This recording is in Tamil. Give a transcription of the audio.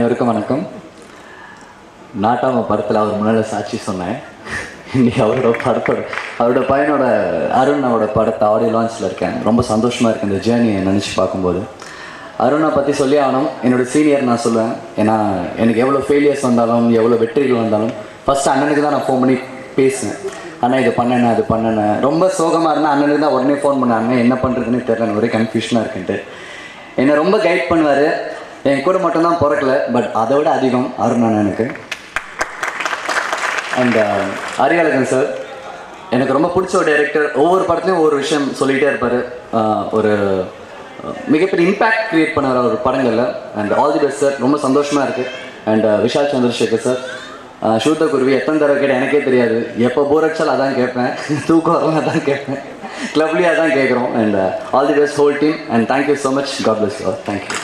அனைவருக்கும் வணக்கம். நாட்டாம படத்தில் அவர் முன்னால் சாட்சி சொன்னேன். இன்னைக்கு அவரோட பையனோட அருணோட படத்தை ஆடியோ லான்ச்சில் இருக்கேன். ரொம்ப சந்தோஷமாக இருக்குது இந்த ஜேர்னியை நினச்சி பார்க்கும்போது. அருணை பற்றி சொல்லி ஆகணும். என்னோடய சீனியர் நான் சொல்லுவேன். ஏன்னா எனக்கு எவ்வளோ ஃபெயிலியர்ஸ் வந்தாலும் எவ்வளோ வெற்றிகள் வந்தாலும் ஃபஸ்ட்டு அண்ணனுக்கு தான் நான் ஃபோன் பண்ணி பேசுவேன். அண்ணா இது பண்ணேன் அது பண்ணேன். ரொம்ப சோகமாக இருந்தால் அண்ணனுக்கு தான் உடனே ஃபோன் பண்ணேன். அண்ணன் என்ன பண்ணுறதுன்னு தெரியல, ஒரே கன்ஃபியூஷனாக இருக்குன்ட்டு என்னை ரொம்ப கைட் பண்ணுவார். என் கூட மட்டும்தான் பிறக்கல, பட் அதை விட அதிகம் அருண் அண்ணனுக்கு. அண்ட் அறிவழகன் சார் எனக்கு ரொம்ப பிடிச்ச ஒரு டைரக்டர். ஒவ்வொரு படத்துலையும் ஒவ்வொரு விஷயம் சொல்லிகிட்டே இருப்பார். ஒரு மிகப்பெரிய இம்பேக்ட் க்ரியேட் பண்ண ஒரு படங்களில். And all the best sir. ரொம்ப சந்தோஷமாக இருக்குது. அண்ட் விஷால் சந்திரசேகர் சார், ஷூத்த குருவி எத்தனை தடவை கேட்டேன் எனக்கே தெரியாது. எப்போ போர் அடிச்சாலும் அதான் கேட்பேன், தூக்கம் வரலாம் அதான் கேட்பேன், கிளப்லேயே அதான் கேட்குறோம். And all the best whole team. And thank you so much. God bless you all. Thank you.